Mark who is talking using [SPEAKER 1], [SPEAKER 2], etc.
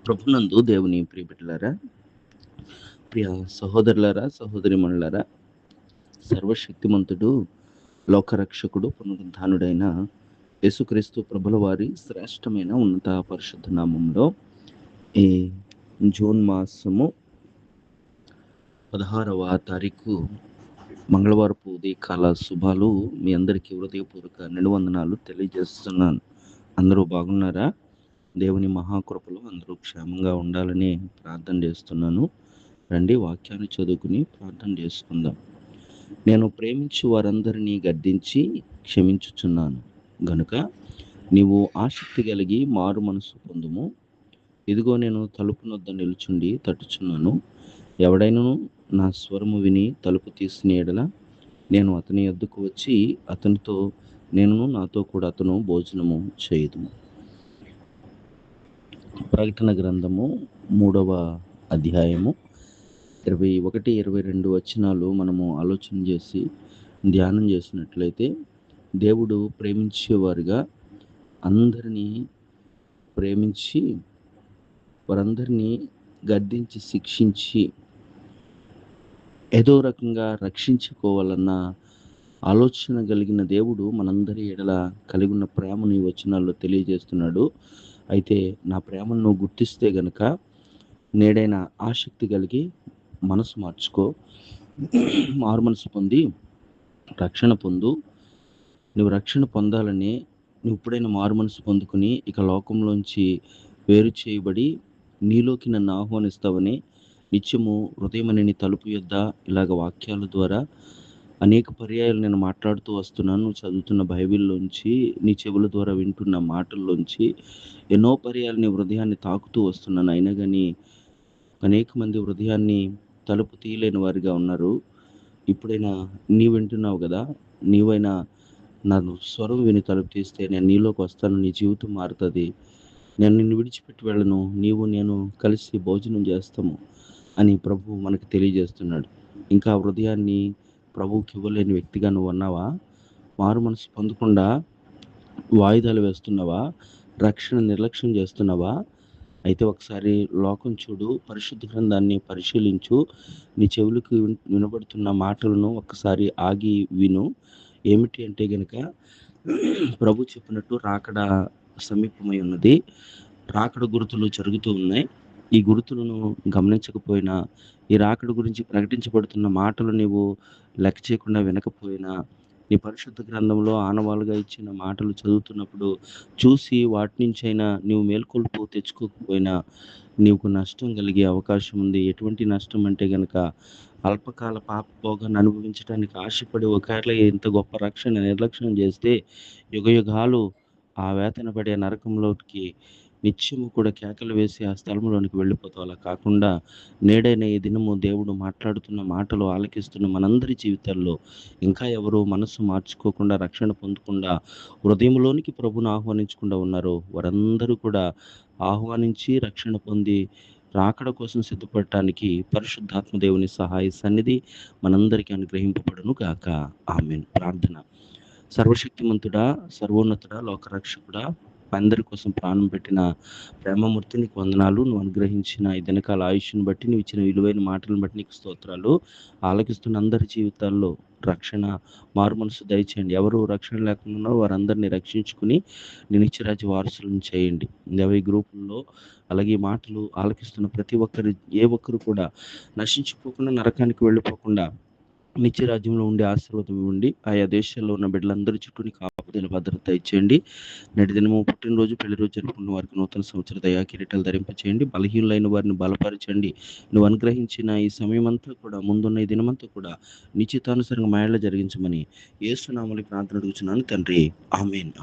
[SPEAKER 1] ప్రభునందు దేవుని ప్రియబిడ్డలారా, ప్రియ సహోదరులారా, సహోదరిమణులారా, సర్వశక్తిమంతుడు, లోకరక్షకుడు, పునరుద్ధానుడైన యేసుక్రీస్తు ప్రభుల వారి శ్రేష్టమైన ఉన్నత పరిశుద్ధ నామంలో ఈ జూన్ మాసము 16వ తారీఖు మంగళవారపు ఉదయకాల శుభాలు మీ అందరికీ హృదయపూర్వక నిలువందనాలు తెలియజేస్తున్నాను. అందరూ బాగున్నారా? దేవుని మహాకృపలో అందరూ క్షేమంగా ఉండాలని ప్రార్థన చేస్తున్నాను. రండి వాక్యాన్ని చదువుకుని ప్రార్థన చేసుకుందాం. నేను ప్రేమించి వారందరినీ గద్దించి క్షమించుచున్నాను గనుక నీవు ఆసక్తి కలిగి మారు మనసు పొందుము. ఇదిగో నేను తలుపు నొద్ద నిలుచుండి తట్టుచున్నాను. ఎవడైనను నా స్వరము విని తలుపు తీసిన యెడల నేను అతని యొద్దకు వచ్చి అతనితో నేను నాతో కూడా అతను భోజనము చేయుదుము. ప్రకటన గ్రంథము 3వ అధ్యాయము 21, 22 వచనాలు మనము ఆలోచన చేసి ధ్యానం చేసినట్లయితే, దేవుడు ప్రేమించేవారుగా అందరినీ ప్రేమించి వారందరినీ గద్దించి శిక్షించి ఏదో రకంగా రక్షించుకోవాలన్న ఆలోచన కలిగిన దేవుడు మనందరి ఎడల కలిగి ఉన్న ప్రేమను ఈ వచనాల్లో తెలియజేస్తున్నాడు. అయితే నా ప్రేమను నువ్వు గుర్తిస్తే గనక నేడైనా ఆసక్తి కలిగి మనసు మార్చుకో, మారు మనసు పొంది రక్షణ పొందు. నువ్వు రక్షణ పొందాలని నువ్వు ఇప్పుడైనా మారు మనసు పొందుకుని ఇక లోకంలోంచి వేరు చేయబడి నీలోకి నన్ను ఆహ్వానిస్తావని నిత్యము హృదయమని నీ తలుపు యొద్ద ఇలాగ వాక్యాల ద్వారా అనేక పర్యాయాలు నేను మాట్లాడుతూ వస్తున్నాను. నువ్వు చదువుతున్న బైబిల్లోంచి, నీ చెవుల ద్వారా వింటున్న మాటల్లోంచి ఎన్నో పర్యాలు నీ హృదయాన్ని తాకుతూ వస్తున్నాను. అయినా కానీ అనేక మంది హృదయాన్ని తలుపు తీయలేని వారిగా ఉన్నారు. ఇప్పుడైనా నీ వింటున్నావు కదా, నీవైనా నన్ను స్వరం విని తలుపు తీస్తే నేను నీలోకి వస్తాను, నీ జీవితం మారుతుంది, నేను నిన్ను విడిచిపెట్టి వెళ్ళను, నీవు నేను కలిసి భోజనం చేస్తాము అని ప్రభువు మనకు తెలియజేస్తున్నాడు. ఇంకా హృదయాన్ని ప్రభువుకి ఇవ్వలేని వ్యక్తిగా నువ్వు ఉన్నావా? మారు మనసు పొందకుండా వాయిదాలు వేస్తున్నావా? రక్షణ నిర్లక్ష్యం చేస్తున్నావా? అయితే ఒకసారి లోకం చూడు, పరిశుద్ధ గ్రంథాన్ని పరిశీలించు. నీ చెవులకు వినబడుతున్న మాటలను ఒక్కసారి ఆగి విను. ఏమిటి అంటే గనక ప్రభు చెప్పినట్టు రాకడ సమీపమై ఉన్నది. రాకడ గుర్తులు జరుగుతూ ఉన్నాయి. ఈ గుర్తులను గమనించకపోయినా, ఈ రాకడ గురించి ప్రకటించబడుతున్న మాటలు నీవు లెక్క చేయకుండా వినకపోయినా, నీ పరిశుద్ధ గ్రంథంలో ఆనవాలుగా ఇచ్చిన మాటలు చదువుతున్నప్పుడు చూసి వాటి నుంచైనా నీవు మేల్కొల్పు తెచ్చుకోకపోయినా నీకు నష్టం కలిగే అవకాశం ఉంది. ఎటువంటి నష్టం అంటే గనక అల్పకాల పాపభోగాన్ని అనుభవించడానికి ఆశపడి ఒకవేళ ఇంత గొప్ప రక్షణ నిర్లక్ష్యం చేస్తే యుగయుగాలు ఆ వేతన పడే నరకంలోకి నిత్యము కూడా కేకలు వేసి ఆ స్థలంలోనికి వెళ్ళిపోతాం. అలా కాకుండా నేడైనా ఈ దినము దేవుడు మాట్లాడుతున్న మాటలు ఆలకిస్తున్న మనందరి జీవితాల్లో ఇంకా ఎవరు మనసు మార్చుకోకుండా రక్షణ పొందకుండా హృదయంలోనికి ప్రభుని ఆహ్వానించకుండా ఉన్నారో వారందరూ కూడా ఆహ్వానించి రక్షణ పొంది రాకడ కోసం సిద్ధపడటానికి పరిశుద్ధాత్మ దేవుని సహాయ సన్నిధి మనందరికీ అనుగ్రహింపబడును గాక. ఆమేన్. ప్రార్థన. సర్వశక్తిమంతుడా, సర్వోన్నతుడా, లోకరక్షకుడా, అందరి కోసం ప్రాణం పెట్టిన ప్రేమమూర్తి నీకు వందనాలు. నువ్వు అనుగ్రహించిన ఈ దినకాల ఆయుష్ను బట్టి, నువ్వు ఇచ్చిన విలువైన మాటలను బట్టి నీకు స్తోత్రాలు. ఆలకిస్తున్న అందరి జీవితాల్లో రక్షణ, మారు మనసు దయచేయండి. ఎవరు రక్షణ లేకుండా వారందరినీ రక్షించుకుని నేను నిత్యరాజ్య వారసులను చేయండి. ఈ గ్రూపుల్లో అలాగే ఈ మాటలు ఆలకిస్తున్న ప్రతి ఒక్కరు, ఏ ఒక్కరు కూడా నశించిపోకుండా నరకానికి వెళ్ళిపోకుండా నిత్యరాజ్యంలో ఉండే ఆశీర్వాదం ఇవ్వండి. ఆయా దేశాల్లో ఉన్న బిడ్డలందరి చుట్టూ నీకు కాపుదల భద్రత ఇచ్చేయండి. నేటి దినము పుట్టినరోజు, పెళ్లి రోజు జరుపుకున్న వారికి నూతన సంవత్సర దయా కిరీటాలు ధరింపచేయండి. బలహీనులైన వారిని బలపరచండి. నువ్వు అనుగ్రహించిన ఈ సమయం అంతా కూడా, ముందున్న ఈ దినమంతా కూడా నిశ్చితానుసారంగా మా ఇళ్ళ జరిగించమని యేసు నామములో ప్రార్థన అడుగుచున్నాను తండ్రి. ఆమేన్.